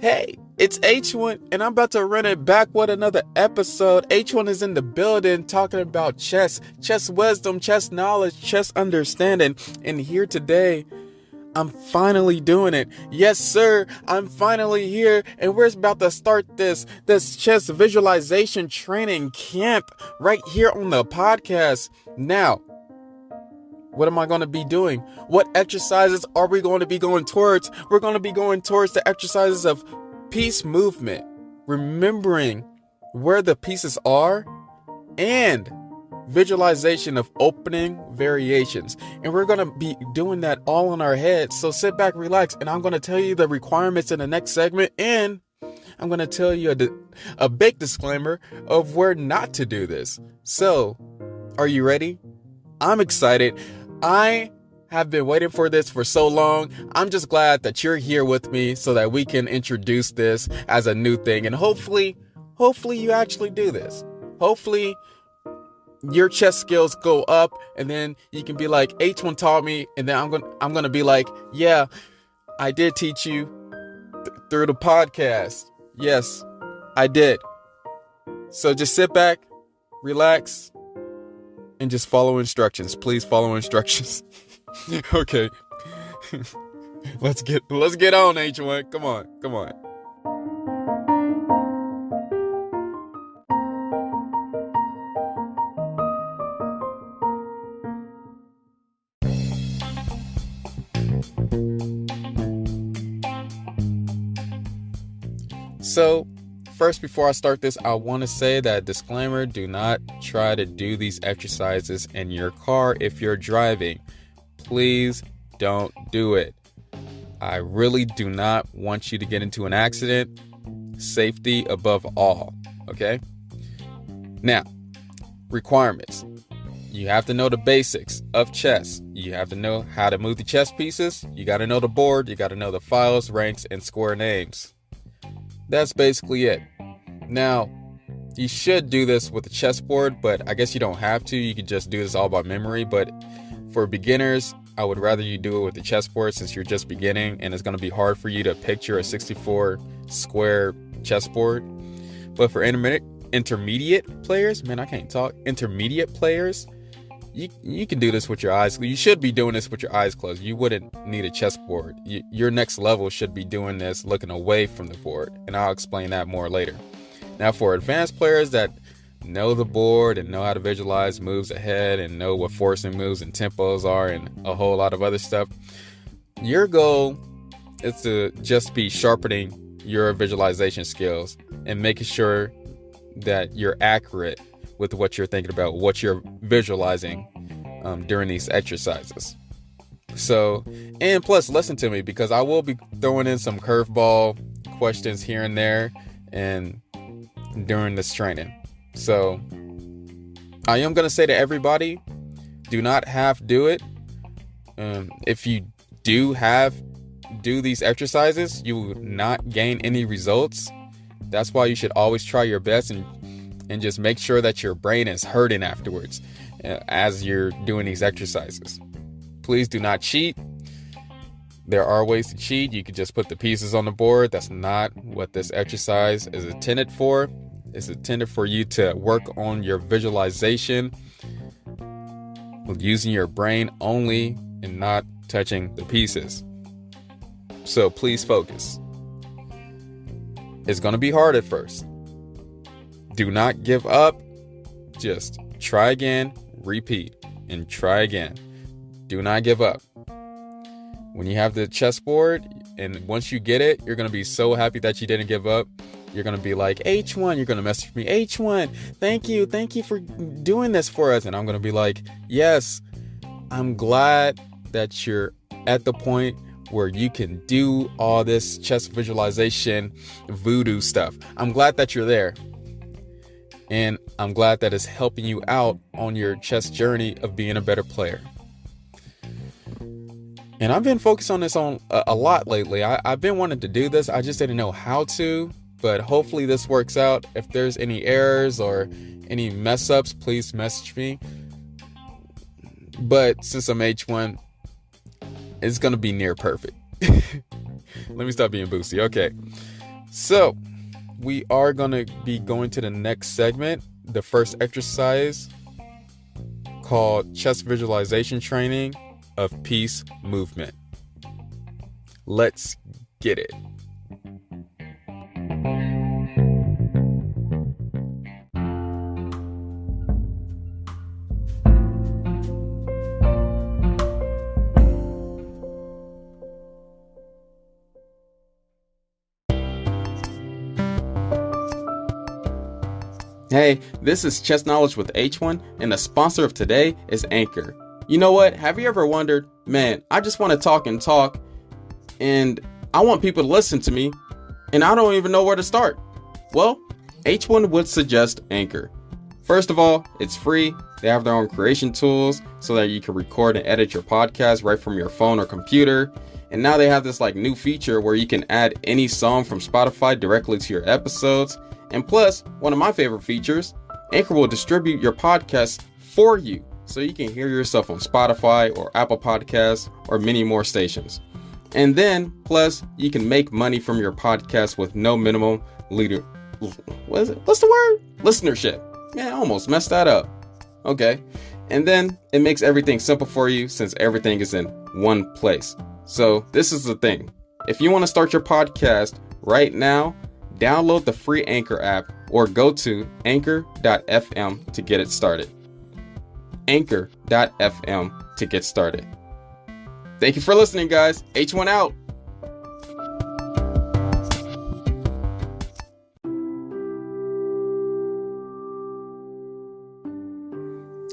Hey, it's H1, and I'm about to run it back with another episode. H1 is in the building talking about chess wisdom, chess knowledge, chess understanding. And here today, I'm finally doing it. Yes, sir, I'm finally here, and we're about to start this chess visualization training camp right here on the podcast. Now, what am I going to be doing? What exercises are we going to be going towards? We're going to be going towards the exercises of piece movement, remembering where the pieces are, and visualization of opening variations. And we're going to be doing that all in our heads. So sit back, relax, and I'm going to tell you the requirements in the next segment. And I'm going to tell you a big disclaimer of where not to do this. So, are you ready? I'm excited. I have been waiting for this for so long. I'm just glad that you're here with me so that we can introduce this as a new thing. And hopefully you actually do this. Hopefully your chess skills go up, and then you can be like, H1 taught me, and then I'm going to be like, yeah, I did teach you through the podcast. Yes, I did. So just sit back, relax, and just follow instructions. Please follow instructions. Okay. Let's get on, H1. Come on. So, first, before I start this, I want to say that disclaimer, do not try to do these exercises in your car if you're driving. Please don't do it. I really do not want you to get into an accident. Safety above all, okay? Now, requirements. You have to know the basics of chess. You have to know how to move the chess pieces. You got to know the board. You got to know the files, ranks, and square names. That's basically it. Now, you should do this with a chessboard, but I guess you don't have to. You could just do this all by memory. But for beginners, I would rather you do it with the chessboard since you're just beginning and it's going to be hard for you to picture a 64 square chessboard. But for intermediate players, man, I can't talk. Intermediate players, you can do this with your eyes. You should be doing this with your eyes closed. You wouldn't need a chessboard. Your next level should be doing this looking away from the board. And I'll explain that more later. Now, for advanced players that know the board and know how to visualize moves ahead and know what forcing moves and tempos are and a whole lot of other stuff, your goal is to just be sharpening your visualization skills and making sure that you're accurate with what you're thinking about, what you're visualizing during these exercises. So, and plus, listen to me, because I will be throwing in some curveball questions here and there and during this training. So, I am going to say to everybody, do not half do it. If you do these exercises, you will not gain any results. That's why you should always try your best and just make sure that your brain is hurting afterwards as you're doing these exercises. Please do not cheat. There are ways to cheat. You could just put the pieces on the board. That's not what this exercise is intended for. It's intended for you to work on your visualization using your brain only and not touching the pieces. So please focus. It's going to be hard at first. Do not give up. Just try again, repeat, and try again. Do not give up. When you have the chessboard, and once you get it, you're going to be so happy that you didn't give up. You're going to be like, H1, you're going to message me, H1, thank you for doing this for us. And I'm going to be like, yes, I'm glad that you're at the point where you can do all this chess visualization voodoo stuff. I'm glad that you're there. And I'm glad that it's helping you out on your chess journey of being a better player. And I've been focused on this a lot lately. I've been wanting to do this. I just didn't know how to. But hopefully this works out. If there's any errors or any mess ups, please message me. But since I'm H1, it's going to be near perfect. Let me stop being boosty. Okay. So we are going to be going to the next segment, the first exercise called chess visualization training of piece movement. Let's get it. Hey, this is Chess Knowledge with H1, and the sponsor of today is Anchor. You know what? Have you ever wondered, man, I just want to talk, and I want people to listen to me, and I don't even know where to start? Well, H1 would suggest Anchor. First of all, it's free. They have their own creation tools so that you can record and edit your podcast right from your phone or computer. And now they have this new feature where you can add any song from Spotify directly to your episodes. And plus, one of my favorite features, Anchor will distribute your podcast for you so you can hear yourself on Spotify or Apple Podcasts or many more stations. And then, plus, you can make money from your podcast with no minimum listenership. Man, I almost messed that up. Okay. And then it makes everything simple for you since everything is in one place. So this is the thing. If you want to start your podcast right now, download the free Anchor app or go to anchor.fm to get it started. Anchor.fm to get started. Thank you for listening, guys. H1 out.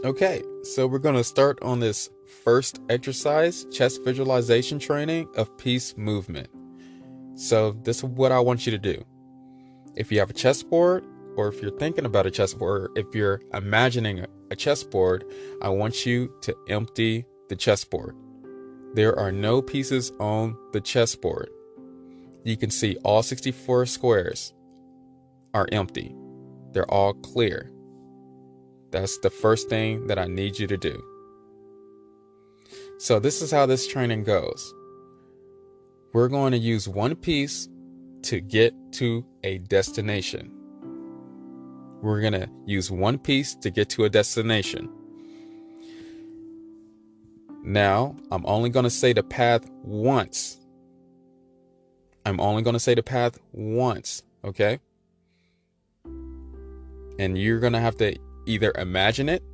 Okay, so we're going to start on this first exercise, chess visualization training of piece movement. So this is what I want you to do. If you have a chessboard, or if you're thinking about a chessboard, if you're imagining a chessboard, I want you to empty the chessboard. There are no pieces on the chessboard. You can see all 64 squares are empty. They're all clear. That's the first thing that I need you to do. So this is how this training goes. We're going to use one piece to get to a destination. We're going to use one piece to get to a destination. Now, I'm only going to say the path once. Okay? And you're going to have to either imagine it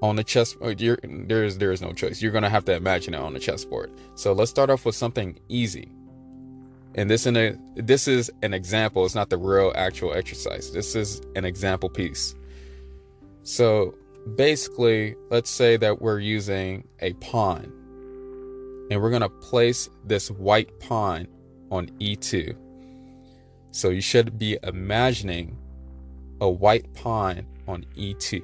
on the chess. There is no choice. You're going to have to imagine it on the chessboard. So let's start off with something easy. And this is an example. It's not the real actual exercise. This is an example piece. So basically, let's say that we're using a pawn. And we're going to place this white pawn on E2. So you should be imagining a white pawn on E2.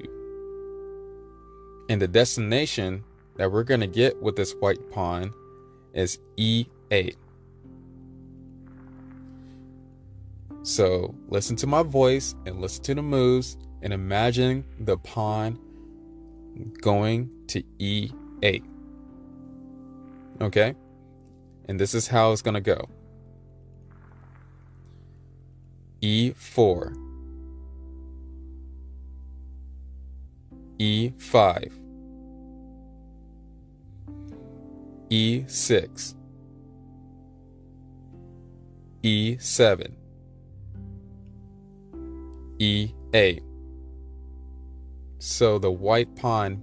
And the destination that we're going to get with this white pawn is E8. So listen to my voice and listen to the moves and imagine the pawn going to E8. Okay? And this is how it's going to go. E4. E5. E6. E7. E8. So the white pawn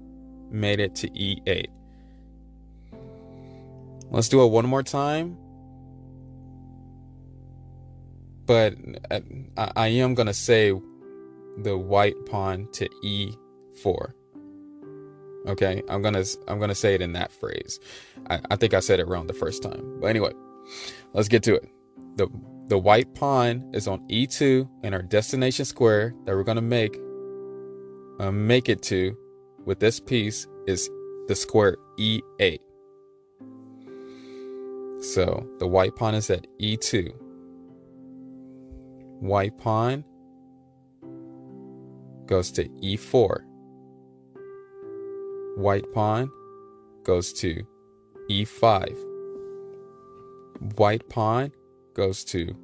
made it to E8. Let's do it one more time. But I am going to say the white pawn to E4. Okay, I'm gonna say it in that phrase. I think I said it wrong the first time. But anyway, let's get to it. The white pawn is on E2, and our destination square that we're gonna make it to with this piece is the square E8. So the white pawn is at E2. White pawn goes to E4. White pawn goes to E5. White pawn goes to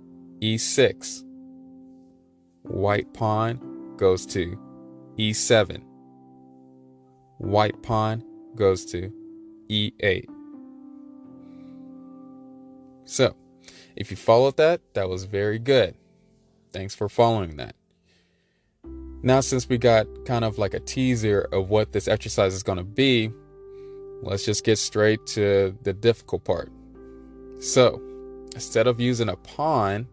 e6. White pawn goes to e7. White pawn goes to e8. So, if you followed that, that was very good. Thanks for following that. Now, since we got kind of like a teaser of what this exercise is going to be, let's just get straight to the difficult part. So, instead of using a pawn,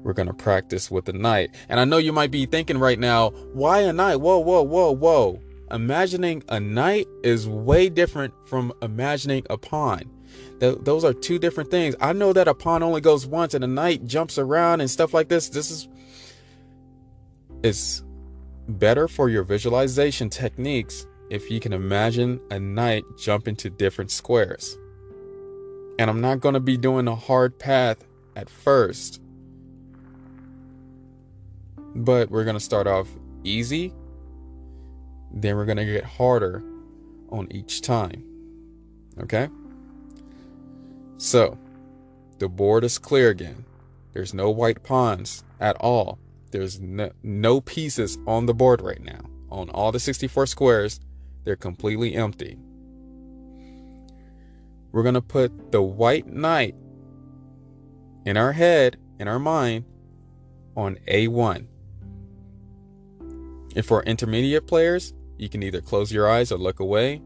we're going to practice with a knight. And I know you might be thinking right now, why a knight? Whoa. Imagining a knight is way different from imagining a pawn. Those are two different things. I know that a pawn only goes once and a knight jumps around and stuff like this. It's better for your visualization techniques if you can imagine a knight jump into different squares. And I'm not going to be doing a hard path at first, but we're going to start off easy, then we're going to get harder on each time. Okay? So, the board is clear again. There's no white pawns at all. There's no pieces on the board right now. On all the 64 squares, they're completely empty. We're going to put the white knight in our head, in our mind, on A1. If for intermediate players, you can either close your eyes or look away.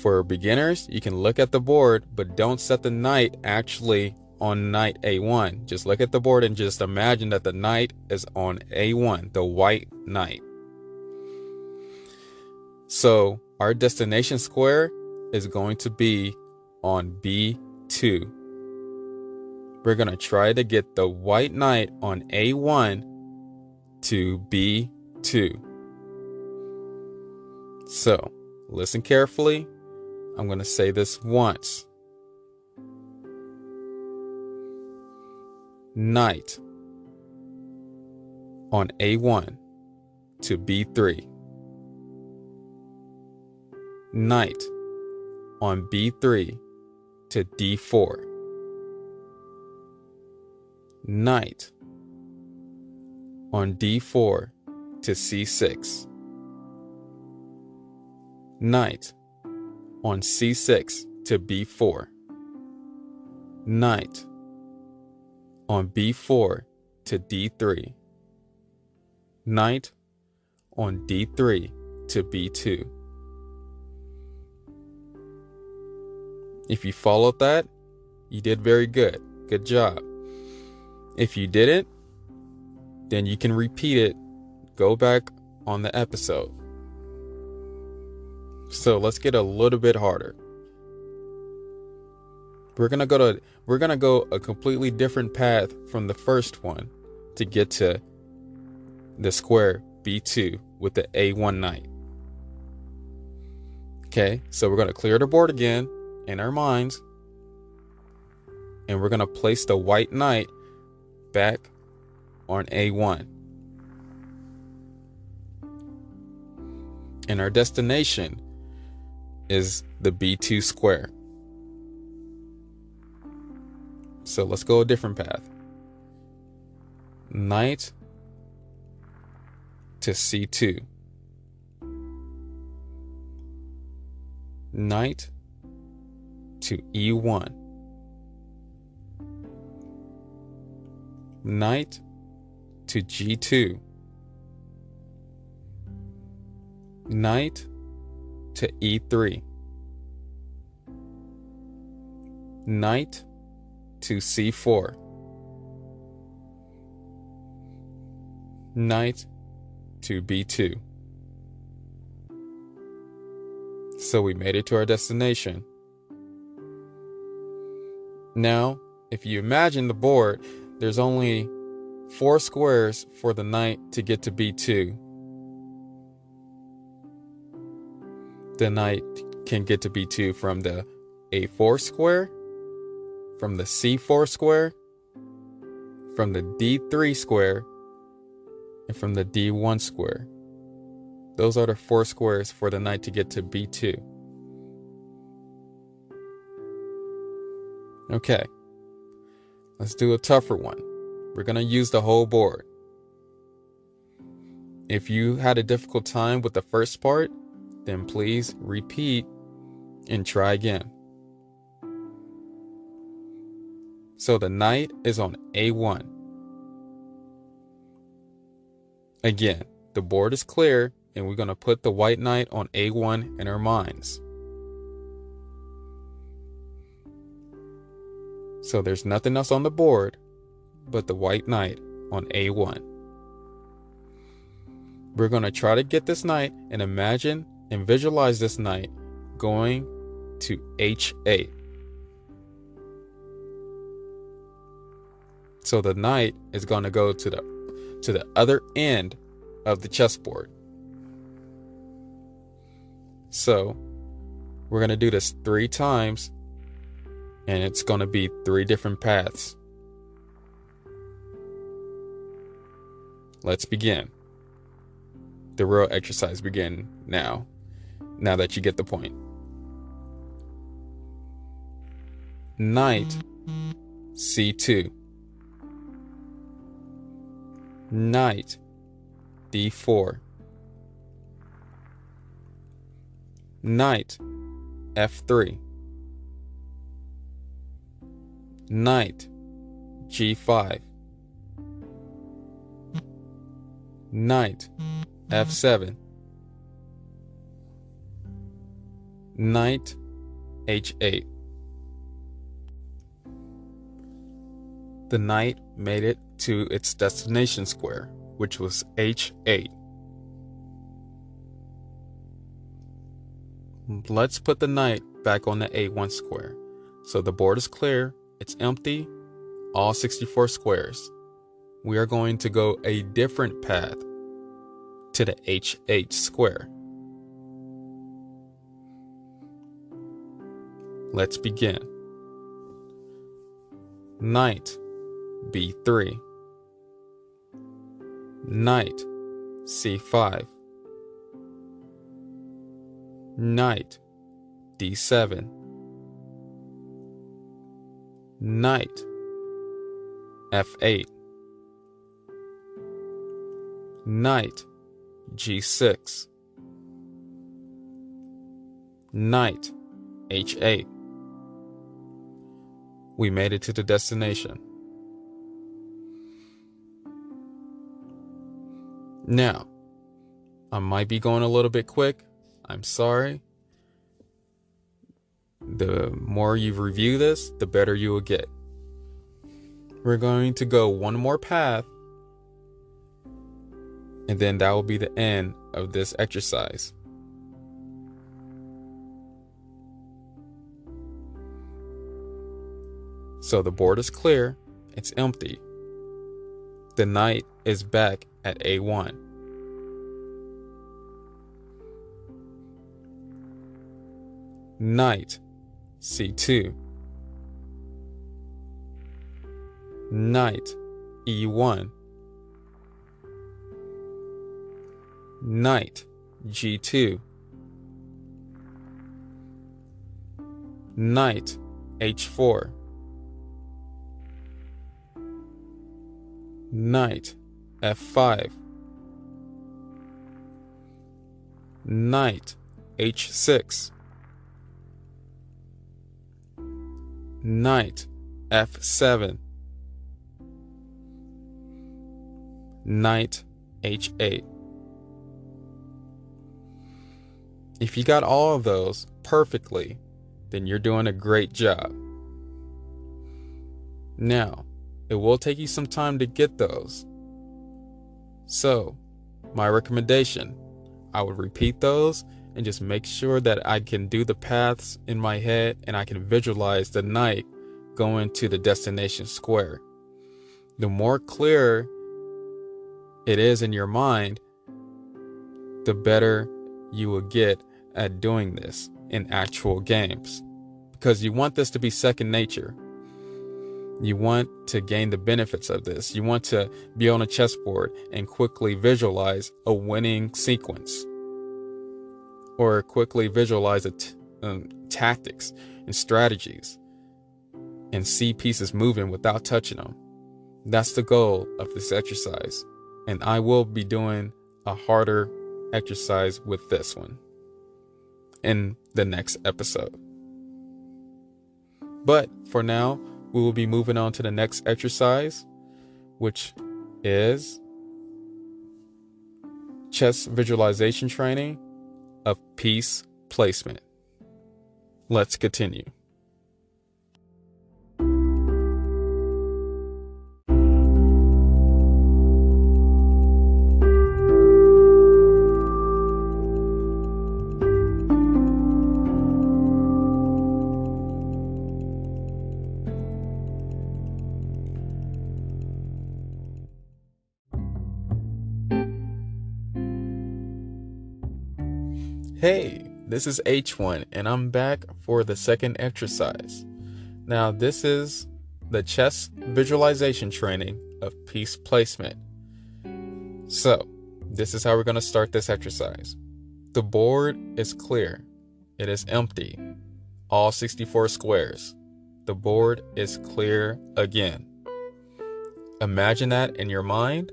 For beginners, you can look at the board, but don't set the knight actually on knight A1. Just look at the board and just imagine that the knight is on A1, the white knight. So our destination square is going to be on B2. We're going to try to get the white knight on A1 to B2. So listen carefully. I'm going to say this once. Knight on A1 to B3. Knight on B3 to D4. Knight on D4 to C6. Knight on C6 to B4. Knight on B4 to D3. Knight on D3 to B2. If you followed that, you did very good. Good job. If you didn't, then you can repeat it. Go back on the episode. So let's get a little bit harder. We're gonna go a completely different path from the first one to get to the square B2 with the A1 knight. Okay, so we're gonna clear the board again in our minds, and we're gonna place the white knight back on A1. And our destination is the B2 square. So let's go a different path. Knight to C2. Knight to E1. Knight to G2. Knight to E3. Knight to C4. Knight to B2. So we made it to our destination. Now, if you imagine the board, there's only 4 squares for the knight to get to B2. The knight can get to B2 from the A4 square, from the C4 square, from the D3 square, and from the D1 square. Those are the 4 squares for the knight to get to B2. Okay, Let's do a tougher one. We're going to use the whole board. If you had a difficult time with the first part, then please repeat and try again. So the knight is on A1. Again, the board is clear, and we're going to put the white knight on A1 in our minds. So there's nothing else on the board but the white knight on A1. We're going to try to get this knight and imagine and visualize this knight going to H8. So the knight is going to go to the other end of the chessboard. So we're going to do this 3 times, and it's going to be 3 different paths. Let's begin. The real exercise begin now that you get the point. Knight C2. Knight D4. Knight F3. Knight G5. Knight F7. Knight H8. The knight made it to its destination square, which was H8. Let's put the knight back on the A1 square. So the board is clear, it's empty, all 64 squares. We are going to go a different path to the H8 square. Let's begin. Knight B3. Knight C5. Knight D7. Knight F8. Knight G6. Knight H8. We made it to the destination. Now, I might be going a little bit quick. I'm sorry. The more you review this, the better you will get. We're going to go one more path, and then that will be the end of this exercise. So the board is clear, it's empty. The knight is back at A1. Knight C2. Knight E1. Knight G2. Knight H4. Knight F5. Knight H6. Knight F7. Knight H8. If you got all of those perfectly, then you're doing a great job. Now, it will take you some time to get those. So, my recommendation, I would repeat those and just make sure that I can do the paths in my head and I can visualize the knight going to the destination square. The more clear it is in your mind, the better you will get at doing this in actual games. Because you want this to be second nature. You want to gain the benefits of this. You want to be on a chessboard and quickly visualize a winning sequence. Or quickly visualize tactics and strategies. and see pieces moving without touching them. That's the goal of this exercise. And I will be doing a harder exercise with this one in the next episode. But for now, we will be moving on to the next exercise, which is chess visualization training of piece placement. Let's continue. Hey, this is H1 and I'm back for the second exercise. Now this is the chess visualization training of piece placement. So this is how we're going to start this exercise. The board is clear. It is empty. All 64 squares. The board is clear again. Imagine that in your mind,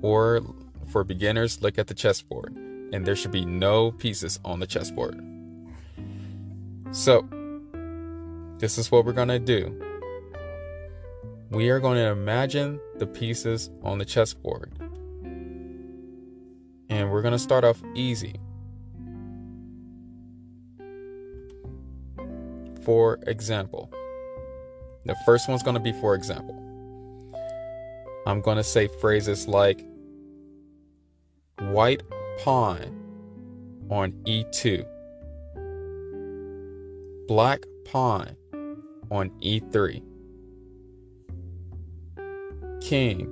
or for beginners, look at the chessboard. And there should be no pieces on the chessboard. So, this is what we're going to do. We are going to imagine the pieces on the chessboard. And we're going to start off easy. For example, the first one's going to be for example. I'm going to say phrases like white pawn on e2, black pawn on e3, king,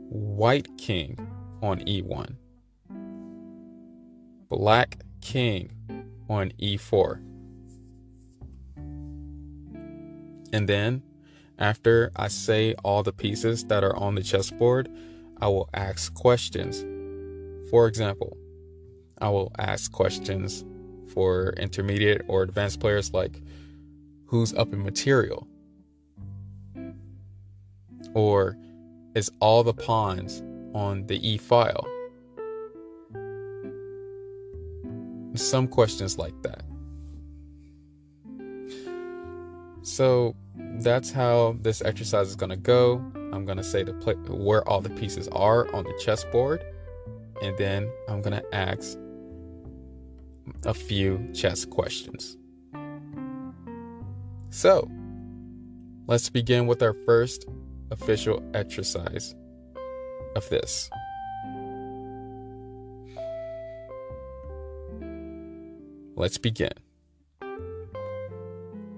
white king on e1, black king on e4. And then after I say all the pieces that are on the chessboard, I will ask questions. For example, I will ask questions for intermediate or advanced players like, who's up in material? Or is all the pawns on the E file? Some questions like that. So that's how this exercise is going to go. I'm going to say where all the pieces are on the chessboard. And then I'm going to ask a few chess questions. So, let's begin with our first official exercise of this. Let's begin.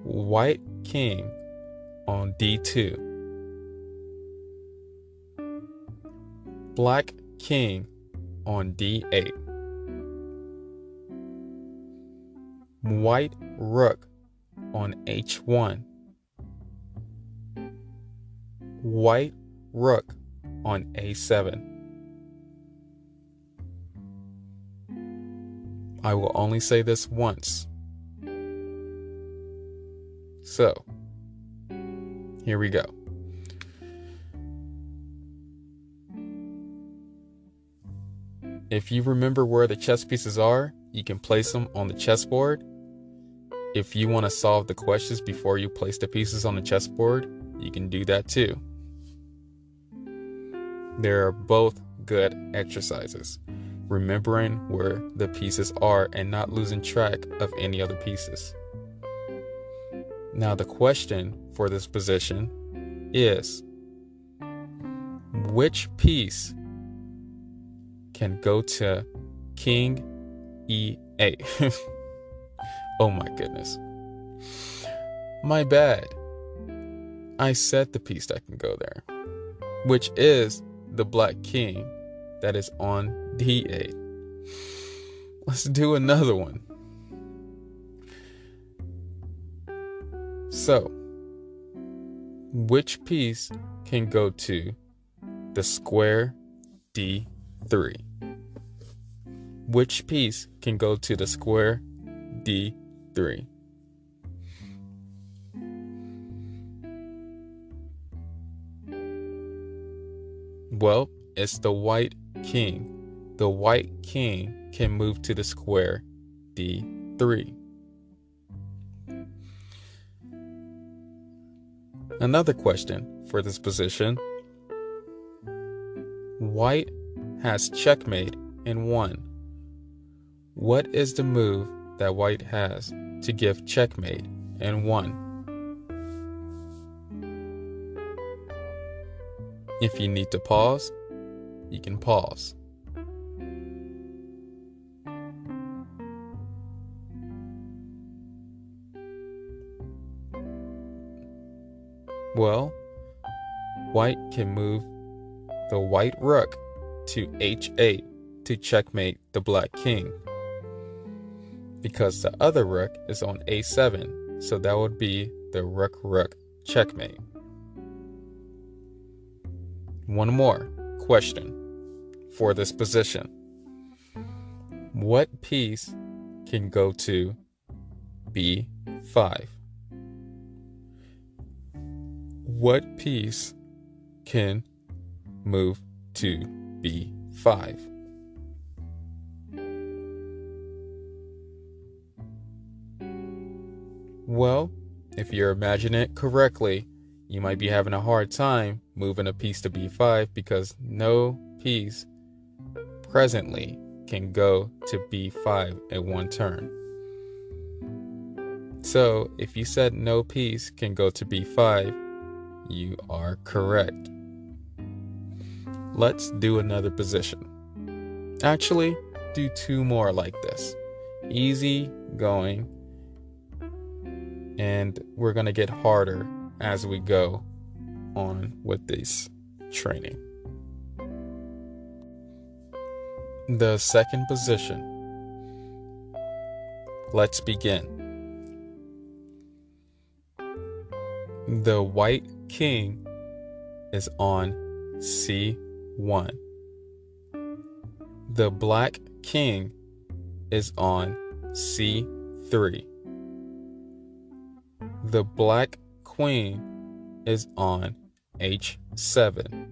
White king on d2. Black king on d8. White rook on h1. White rook on a7. I will only say this once. So, here we go. If you remember where the chess pieces are, you can place them on the chessboard. If you want to solve the questions before you place the pieces on the chessboard, you can do that too. They are both good exercises, remembering where the pieces are and not losing track of any other pieces. Now the question for this position is, which piece can go to king e8? Oh my goodness. My bad. I said the piece that can go there, which is the black king that is on d8. Let's do another one. So, which piece can go to the square d3? Which piece can go to the square d3? Well, it's the white king. The white king can move to the square D3. Another question for this position. White has checkmate and won. What is the move that white has to give checkmate and won? If you need to pause, you can pause. Well, white can move the white rook to H8 to checkmate the black king, because the other rook is on A7, so that would be the rook-rook checkmate. One more question for this position. What piece can go to B5? What piece can move to B5? Well, if you're imagining it correctly, you might be having a hard time moving a piece to B5 because no piece presently can go to B5 in one turn. So if you said no piece can go to B5, you are correct. Let's do another position. Actually, do two more like this. Easy going, and we're going to get harder as we go on with this training. The second position. Let's begin. The white king is on C1. The black king is on C3. The black queen is on H7.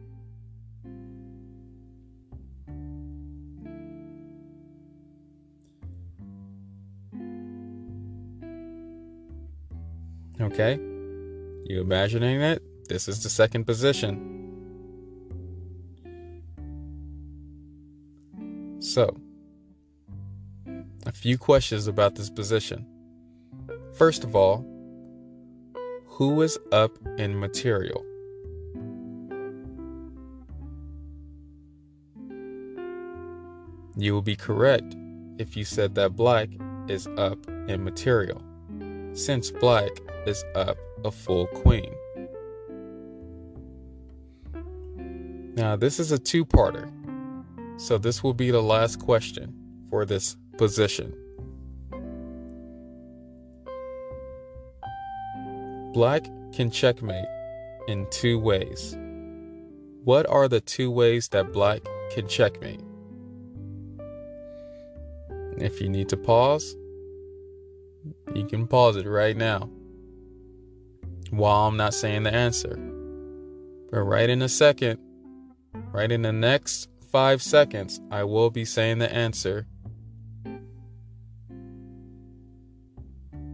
Okay, you imagining it? This is the second position. So, a few questions about this position. First of all, who is up in material? You will be correct if you said that black is up in material, since black is up a full queen. Now, this is a two-parter, so this will be the last question for this position. Black can checkmate in two ways. What are the two ways that black can checkmate? If you need to pause, you can pause it right now while I'm not saying the answer. But right in a second, right in the next 5 seconds, I will be saying the answer.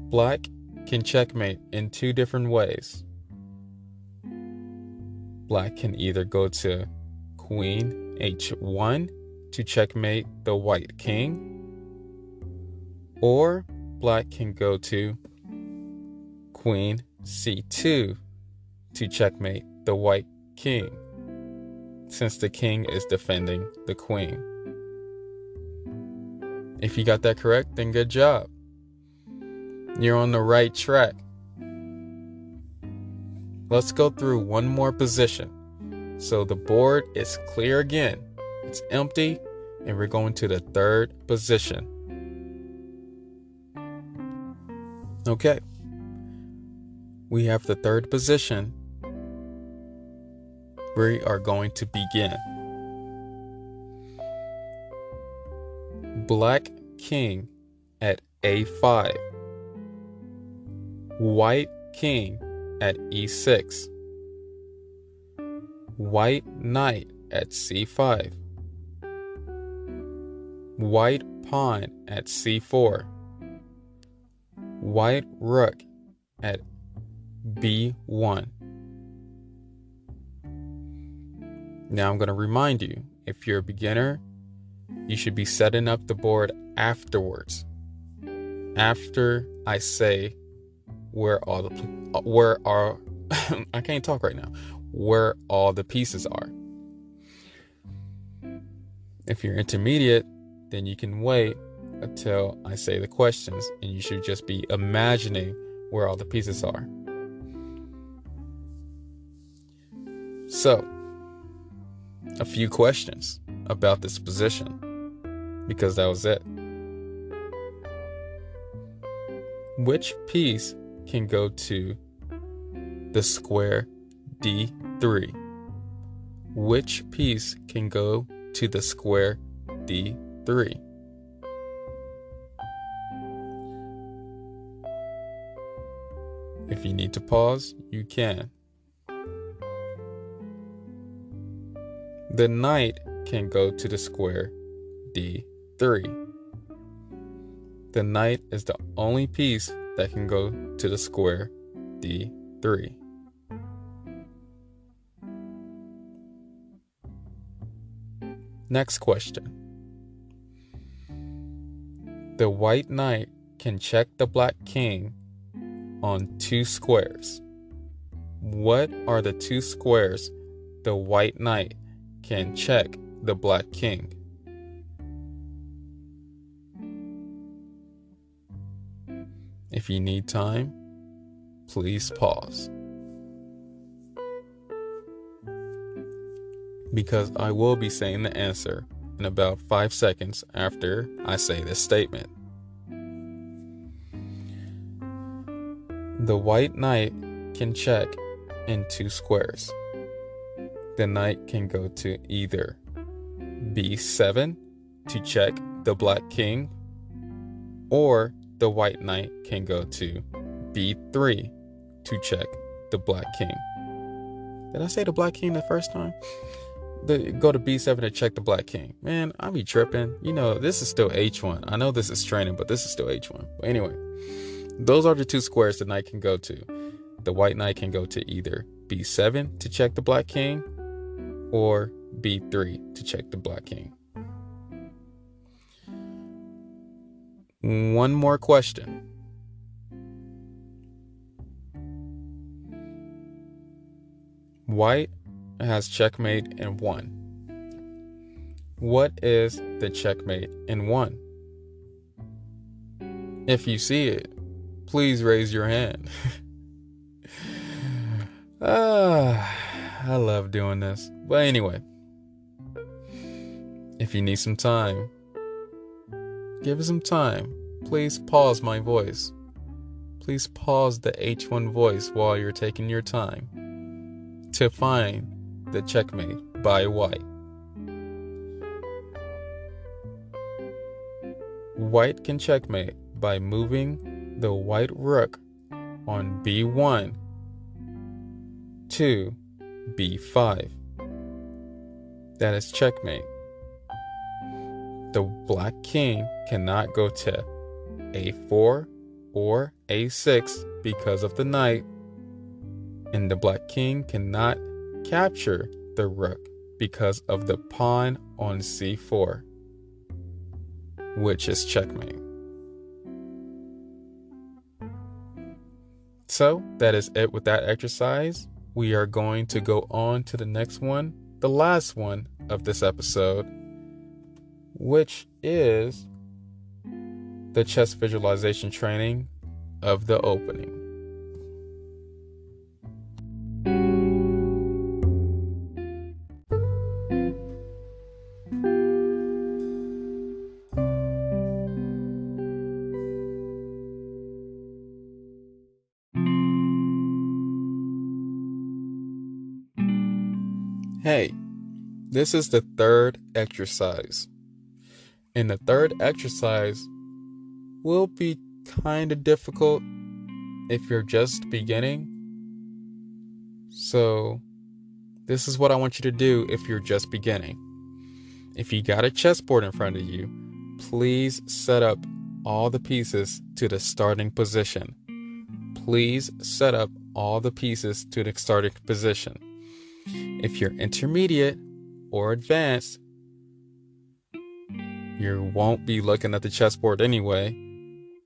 Black can checkmate in two different ways. Black can either go to Queen H1 to checkmate the white king, or black can go to Queen C2 to checkmate the white king, since the king is defending the queen. If you got that correct, then good job. You're on the right track. Let's go through one more position. So the board is clear again. It's empty, and we're going to the third position. Okay. We have the third position. We are going to begin. Black king at A5. White king at E6. White knight at c5. White pawn at c4. White rook at b1. Now I'm going to remind you, if you're a beginner, you should be setting up the board afterwards. After I say where I can't talk right now, where all the pieces are. If you're intermediate, then you can wait until I say the questions, and you should just be imagining where all the pieces are. So, a few questions about this position, because that was it. Which piece can go to the square D3? Which piece can go to the square D3? If you need to pause, you can. The knight can go to the square D3. The knight is the only piece that can go to the square D3. Next question. The white knight can check the black king on 2 squares. What are the 2 squares the white knight can check the black king? If you need time, please pause, because I will be saying the answer in about 5 seconds after I say this statement. The white knight can check in 2 squares. The knight can go to either b7 to check the black king, or the white knight can go to b3 to check the black king. Did I say the black king the first time? Go to b7 to check the black king. Man, I be tripping. You know, this is still h1. I know this is training, but this is still h1. But anyway, those are the 2 squares the knight can go to. The white knight can go to either b7 to check the black king, or b3 to check the black king. One more question. White has checkmate in 1. What is the checkmate in 1? If you see it, please raise your hand. I love doing this. But anyway, if you need some time, give it some time. Please pause my voice. Please pause the H1 voice while you're taking your time to find the checkmate by white. White can checkmate by moving the white rook on b1 to b5. That is checkmate. The black king cannot go to a4 or a6 because of the knight, and the black king cannot capture the rook because of the pawn on c4, which is checkmate. So that is it with that exercise. We are going to go on to the next one, the last one of this episode, which is the chess visualization training of the opening. Hey, this is the 3rd exercise. And the 3rd exercise will be kind of difficult if you're just beginning. So This is what I want you to do if you're just beginning. If you got a chessboard in front of you, please set up all the pieces to the starting position. Please set up all the pieces to the starting position. If you're intermediate or advanced, you won't be looking at the chessboard anyway,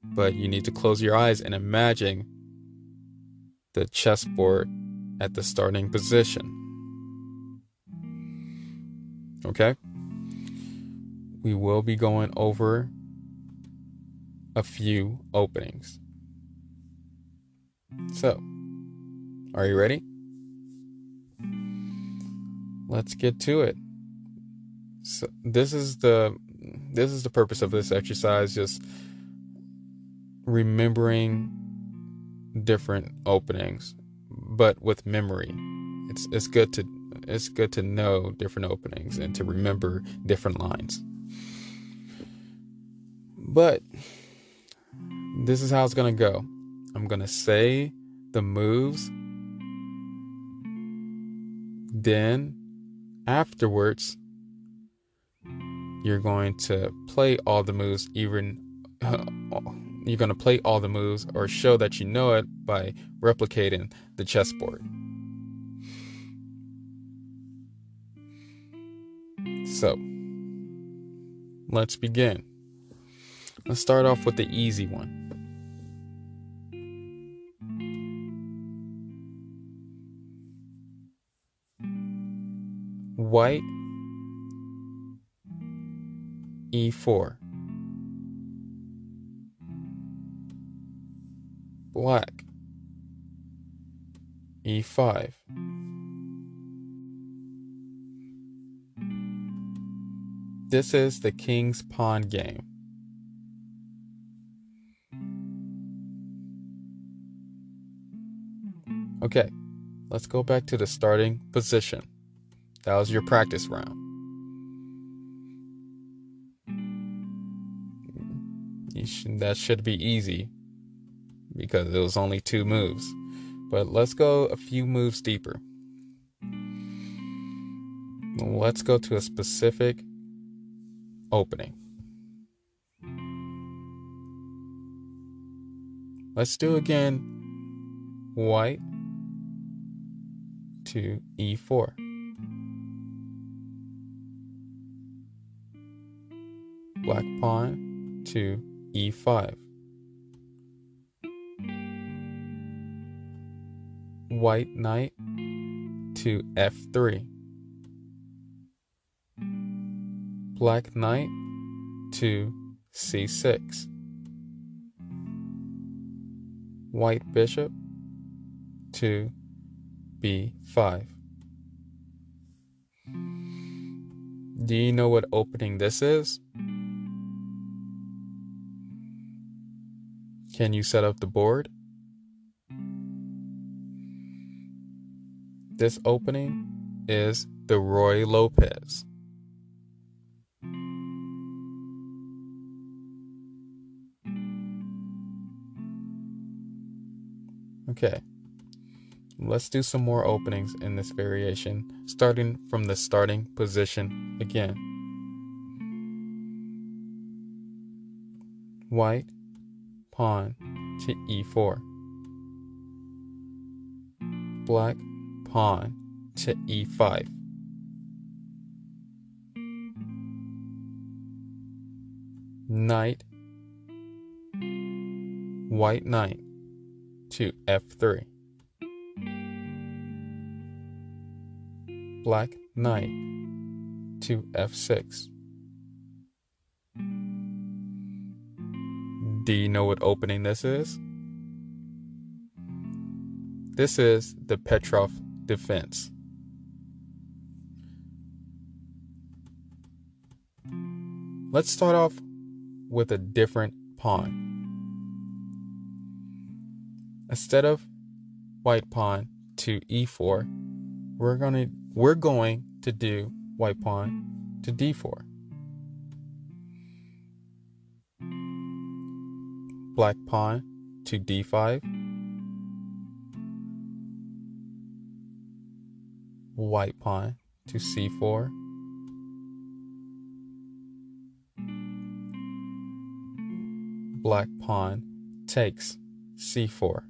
but you need to close your eyes and imagine the chessboard at the starting position. Okay? We will be going over a few openings. So, are you ready? Let's get to it. So this is the purpose of this exercise, just remembering different openings, but with memory. It's good to know different openings and to remember different lines. But this is how it's going to go. I'm going to say the moves, then afterwards you're going to play all the moves, you're going to play all the moves or show that you know it by replicating the chessboard. So, let's begin. Let's start off with the easy one. White E4. Black E5. This is the king's pawn game. Okay, let's go back to the starting position. That was your practice round. That should be easy because it was only 2 moves. But let's go a few moves deeper. Let's go to a specific opening. Let's do again white to E4. Black pawn to E5. White knight to F3. Black knight to C6. White bishop to B5. Do you know what opening this is? Can you set up the board? This opening is the Roy Lopez. Okay, let's do some more openings in this variation, starting from the starting position again. White pawn to E4. Black pawn to E5. Knight, white knight to F3. Black knight to F6. Do you know what opening this is? This is the Petrov defense. Let's start off with a different pawn. Instead of white pawn to E4, we're going to do white pawn to D4. Black pawn to D5. white pawn to c4, black pawn takes c4.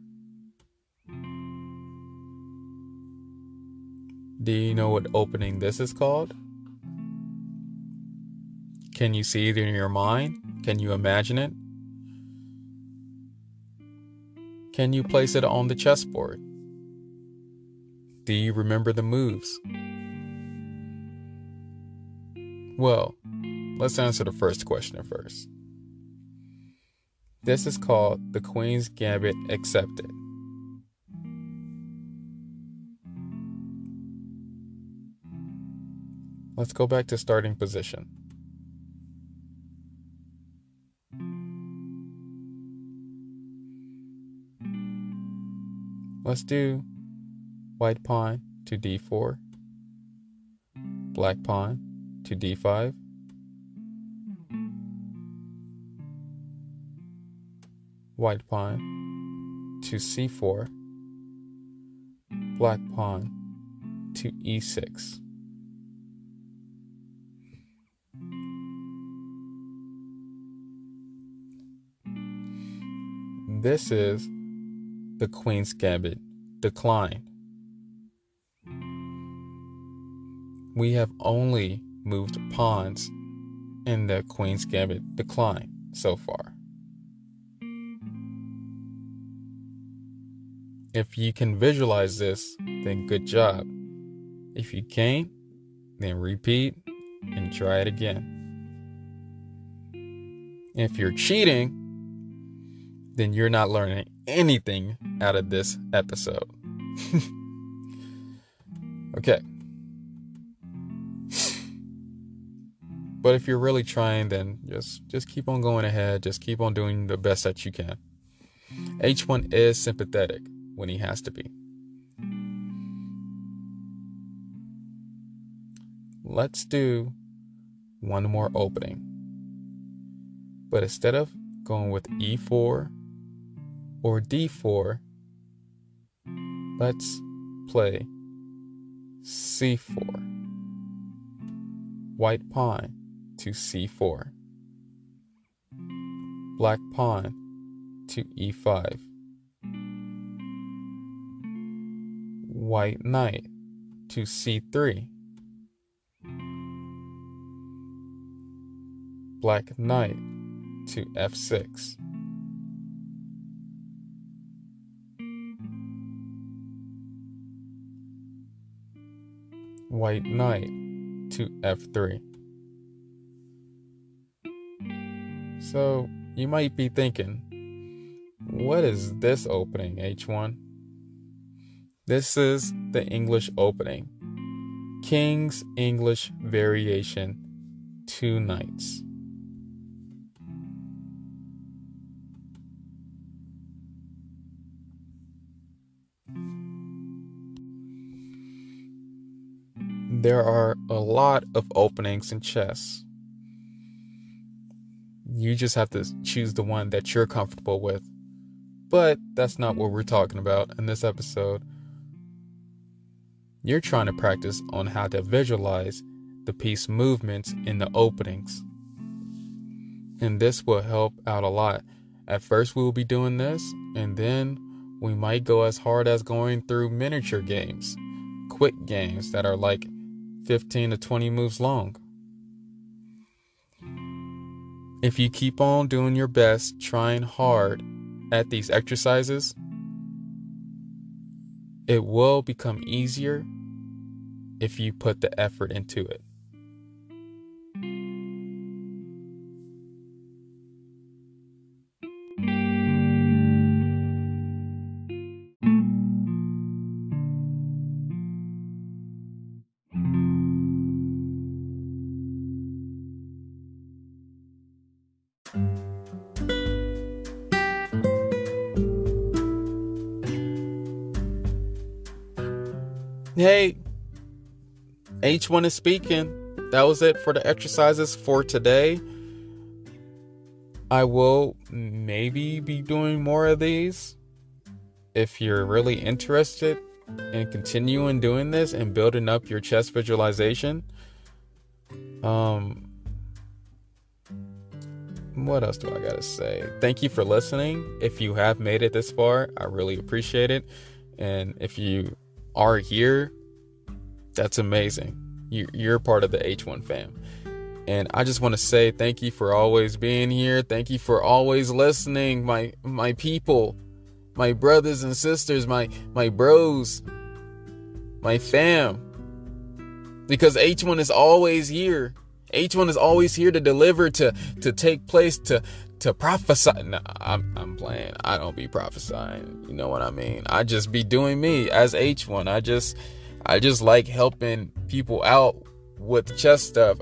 Do you know what opening this is called? Can you see it in your mind? Can you imagine it? Can you place it on the chessboard? Do you remember the moves? Well, let's answer the first question first. This is called the Queen's Gambit Accepted. Let's go back to starting position. Let's do white pawn to d4, black pawn to d5, white pawn to c4, black pawn to e6. This is the Queen's Gambit declined. We have only moved pawns in the Queen's Gambit decline so far. If you can visualize this, then good job. If you can't, then repeat and try it again. If you're cheating, then you're not learning anything out of this episode. Okay. But if you're really trying, then just keep on going ahead. Just keep on doing the best that you can. H1 is sympathetic when he has to be. Let's do one more opening. But instead of going with E4 or D4, let's play C4. White pawn to C4. Black pawn to E5. White knight to C3. Black knight to F6. White knight to F3. So you might be thinking, what is this opening, H1? This is the English opening. King's English variation, 2 knights. There are a lot of openings in chess. You just have to choose the one that you're comfortable with. But that's not what we're talking about in this episode. You're trying to practice on how to visualize the piece movements in the openings. And this will help out a lot. At first we'll be doing this, and then we might go as hard as going through miniature games, quick games that are like 15 to 20 moves long. If you keep on doing your best, trying hard at these exercises, it will become easier if you put the effort into it. Hey, H1 is speaking. That was it for the exercises for today. I will maybe be doing more of these. If you're really interested, and continuing doing this and building up your chess visualization. What else do I gotta say? Thank you for listening. If you have made it this far, I really appreciate it. And if you are here, that's amazing. You're part of the H1 fam. And I just want to say thank you for always being here. Thank you for always listening, my people, my brothers and sisters, my bros, my fam. Because H1 is always here. H1 is always here to deliver, to take place, to prophesy. No, I'm playing. I don't be prophesying. You know what I mean? I just be doing me as H1. I just like helping people out with chess stuff.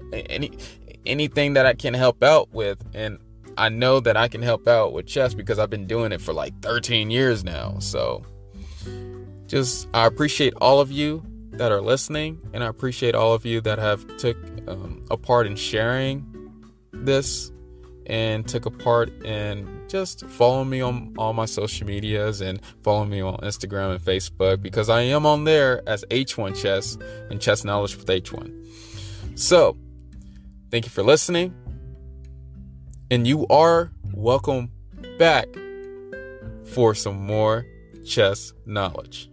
Anything that I can help out with. And I know that I can help out with chess because I've been doing it for like 13 years now. So I appreciate all of you that are listening, and I appreciate all of you that have took a part in sharing this and took a part in just following me on all my social medias and following me on Instagram and Facebook, because I am on there as H1 Chess and Chess Knowledge with H1. So thank you for listening, and you are welcome back for some more chess knowledge.